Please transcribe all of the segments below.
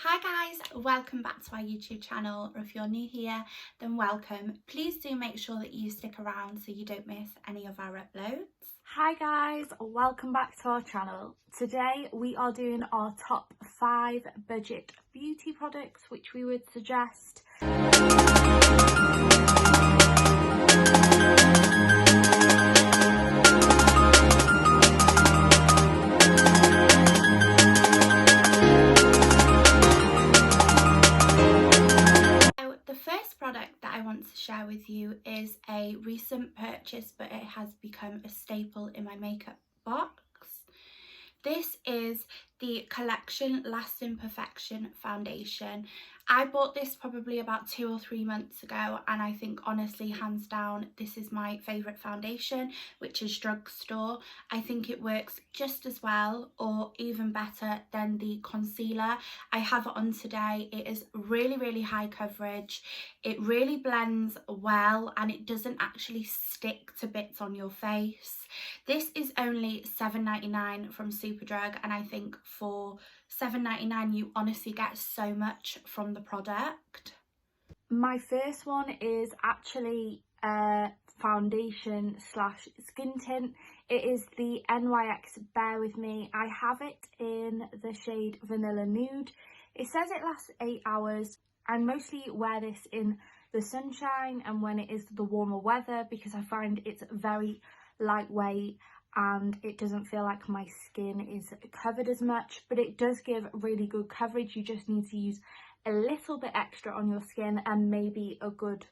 Hi guys, welcome back to our YouTube channel, or if you're new here then welcome. Please do make sure that you stick around so you don't miss any of our uploads. Hi guys, welcome back to our channel. Today we are doing our top 5 budget beauty products which we would suggest. I want to share with you is a recent purchase, but it has become a staple in my makeup box. This is the Collection Lasting Perfection foundation. I bought this probably about 2 or 3 months ago, and I think honestly, hands down, this is my favourite foundation, which is drugstore. I think it works just as well or even better than the concealer I have it on today. It is really high coverage. It really blends well and it doesn't actually stick to bits on your face. This is only $7.99 from Superdrug, and I think for $7.99 you honestly get so much from the product. My first one is actually a foundation slash skin tint. It is the NYX Bear With Me. I have it in the shade Vanilla Nude. It says it lasts 8 hours. I mostly wear this in the sunshine and when it is the warmer weather because I find it's very lightweight and it doesn't feel like my skin is covered as much, but it does give really good coverage. You just need to use a little bit extra on your skin and maybe a good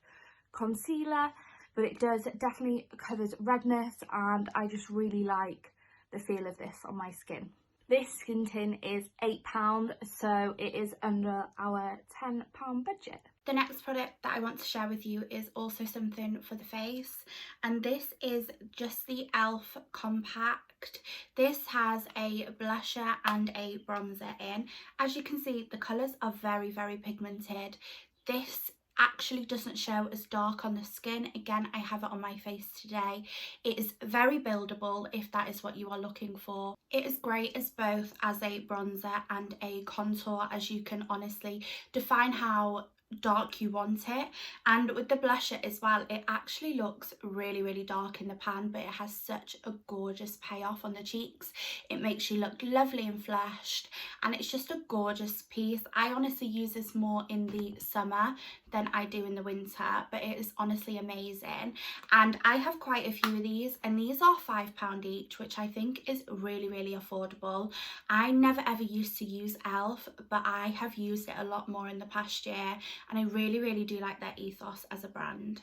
concealer, but it does definitely covers redness and I just really like the feel of this on my skin. This skin tint is £8, so it is under our £10 budget. The next product that I want to share with you is also something for the face, and this is just the e.l.f. Compact. This has a blusher and a bronzer in. As you can see, the colours are very pigmented. This actually doesn't show as dark on the skin. Again, I have it on my face today. It is very buildable if that is what you are looking for. It is great as both as a bronzer and a contour, as you can honestly define how dark you want it. And with the blusher as well, it actually looks really dark in the pan, but it has such a gorgeous payoff on the cheeks. It makes you look lovely and flushed, and it's just a gorgeous piece. I honestly use this more in the summer than I do in the winter, but it is honestly amazing. And I have quite a few of these, and these are £5 each, which I think is really affordable. I never ever used to use e.l.f., but I have used it a lot more in the past year, and I really do like their ethos as a brand.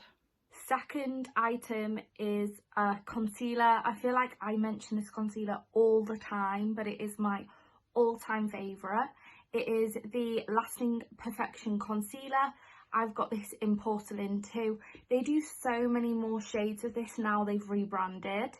Second item is a concealer. I feel like I mention this concealer all the time, but it is my all-time favourite. It is the Lasting Perfection Concealer. I've got this in porcelain too. They do so many more shades of this now, they've rebranded.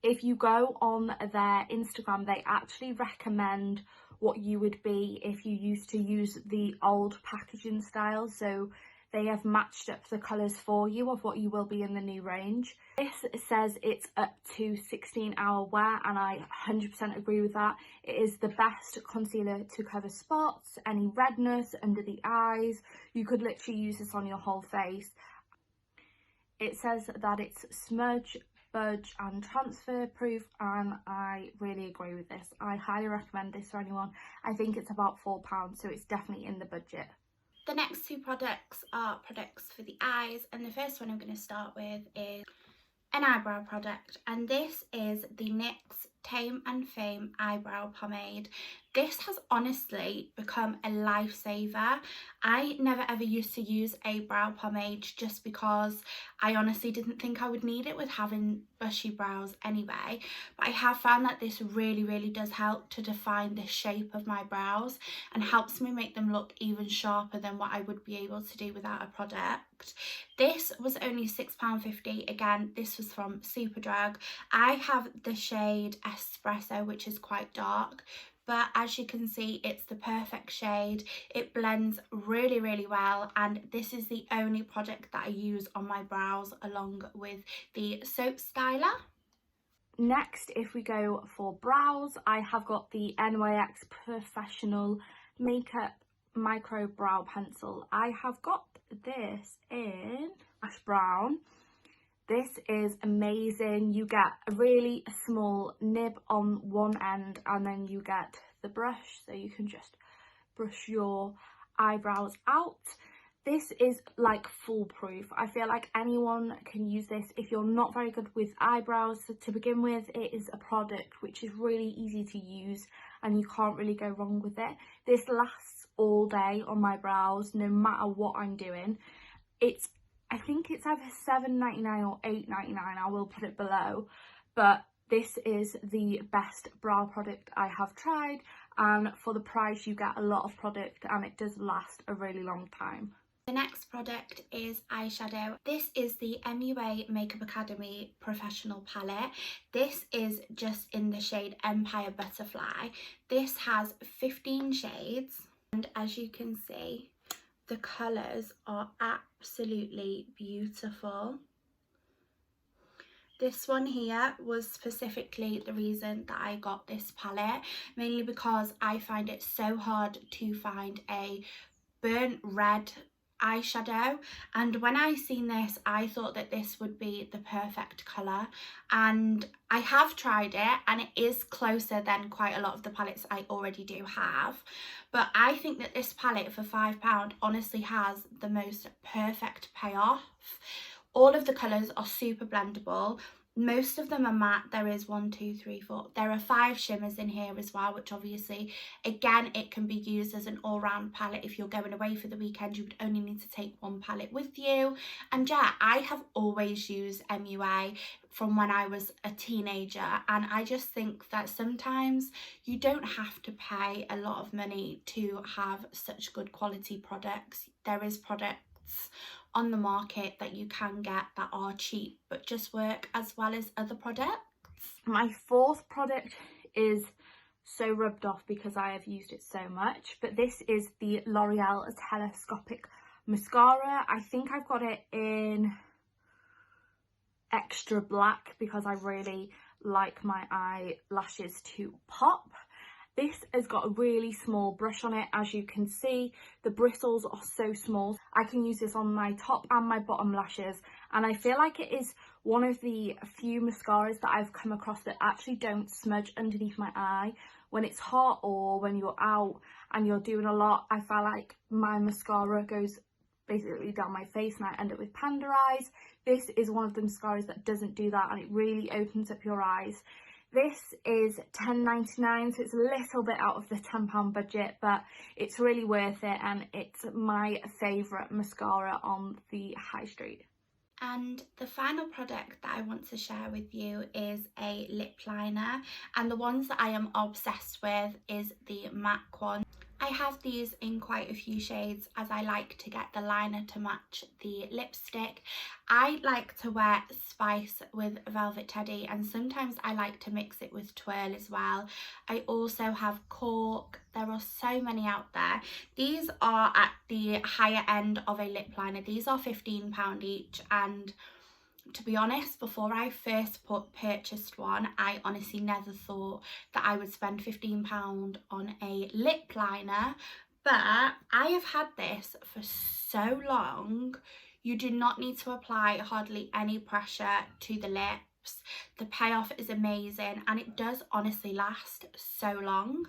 If you go on their Instagram, they actually recommend what you would be if you used to use the old packaging style, so they have matched up the colours for you of what you will be in the new range. This says it's up to 16-hour wear, and I 100% agree with that. It is the best concealer to cover spots, any redness under the eyes. You could literally use this on your whole face. It says that it's smudge, budge and transfer proof, and I really agree with this. I highly recommend this for anyone. I think it's about £4, so it's definitely in the budget. The next two products are products for the eyes, and the first one I'm going to start with is an eyebrow product, and this is the NYX Tame and Fame Eyebrow Pomade. This has honestly become a lifesaver. I never ever used to use a brow pomade just because I honestly didn't think I would need it with having bushy brows anyway, but I have found that this really does help to define the shape of my brows and helps me make them look even sharper than what I would be able to do without a product. This was only £6.50. Again, this was from Superdrug. I have the shade Espresso, which is quite dark, but as you can see, it's the perfect shade. It blends really well, and this is the only product that I use on my brows along with the soap styler. Next, if we go for brows, I have got the NYX Professional Makeup micro brow pencil. I have got this in ash brown. This is amazing. You get a really small nib on one end, and then you get the brush, so you can just brush your eyebrows out. This is like foolproof. I feel like anyone can use this. If you're not very good with eyebrows to begin with, it is a product which is really easy to use and you can't really go wrong with it. This lasts all day on my brows, no matter what I'm doing. I think it's either $7.99 or $8.99, I will put it below, but this is the best brow product I have tried, and for the price you get a lot of product and it does last a really long time. The next product is eyeshadow. This is the MUA Makeup Academy Professional Palette. This is just in the shade Empire Butterfly. This has 15 shades, and as you can see, the colours are absolutely beautiful. This one here was specifically the reason that I got this palette, mainly because I find it so hard to find a burnt red eyeshadow, and when I seen this I thought that this would be the perfect colour, and I have tried it and it is closer than quite a lot of the palettes I already do have, but I think that this palette for £5 honestly has the most perfect payoff. All of the colours are super blendable. Most of them are matte. There is 1, 2, 3, 4. There are 5 shimmers in here as well, which obviously, again, it can be used as an all-round palette. If you're going away for the weekend, you would only need to take one palette with you. And yeah, I have always used MUA from when I was a teenager, and I just think that sometimes you don't have to pay a lot of money to have such good quality products. There is products on the market that you can get that are cheap but just work as well as other products. My fourth product is so rubbed off because I have used it so much, but this is the L'Oreal Telescopic Mascara. I think I've got it in extra black because I really like my eyelashes to pop. This has got a really small brush on it. As you can see, the bristles are so small. I can use this on my top and my bottom lashes, and I feel like it is one of the few mascaras that I've come across that actually don't smudge underneath my eye. When it's hot or when you're out and you're doing a lot, I feel like my mascara goes basically down my face and I end up with panda eyes. This is one of the mascaras that doesn't do that, and it really opens up your eyes. This is $10.99, so it's a little bit out of the £10 budget, but it's really worth it, and it's my favourite mascara on the high street. And the final product that I want to share with you is a lip liner, and the ones that I am obsessed with is the MAC one. I have these in quite a few shades as I like to get the liner to match the lipstick. I like to wear Spice with Velvet Teddy, and sometimes I like to mix it with Twirl as well. I also have Cork. There are so many out there. These are at the higher end of a lip liner. These are £15 each, and to be honest, before I first purchased one, I honestly never thought that I would spend £15 on a lip liner, but I have had this for so long. You do not need to apply hardly any pressure to the lips. The payoff is amazing, and it does honestly last so long.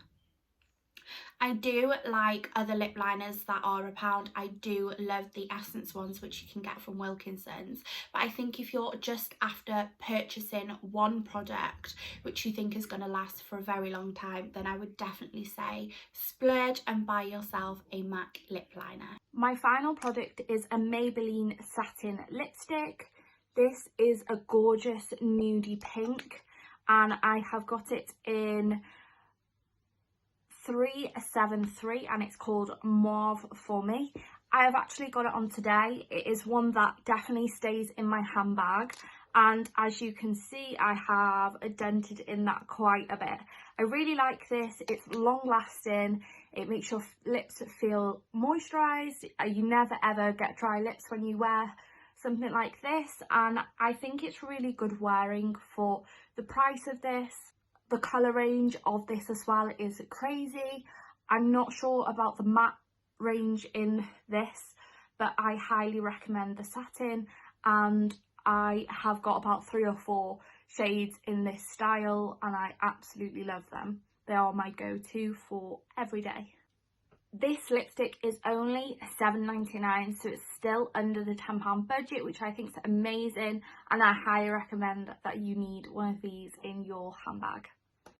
I do like other lip liners that are £1. I do love the Essence ones, which you can get from Wilkinson's, but I think if you're just after purchasing one product which you think is going to last for a very long time, then I would definitely say splurge and buy yourself a MAC lip liner. My final product is a Maybelline satin lipstick. This is a gorgeous nudie pink, and I have got it in 373, and it's called Mauve for Me. I have actually got it on today. It is one that definitely stays in my handbag, and as you can see, I have dented in that quite a bit. I really like this. It's long lasting. It makes your lips feel moisturized. You never ever get dry lips when you wear something like this, and I think it's really good wearing for the price of this. The colour range of this as well is crazy. I'm not sure about the matte range in this, but I highly recommend the satin, and I have got about 3 or 4 shades in this style and I absolutely love them. They are my go-to for every day. This lipstick is only £7.99, so it's still under the £10 budget, which I think is amazing, and I highly recommend that you need one of these in your handbag.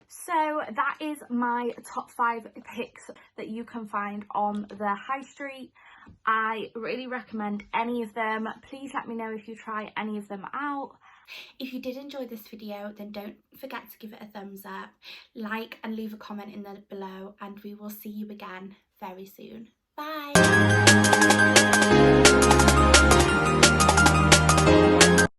So that is my top 5 picks that you can find on the high street. I really recommend any of them. Please let me know if you try any of them out. If you did enjoy this video, then don't forget to give it a thumbs up, like and leave a comment in the below, and we will see you again very soon. Bye!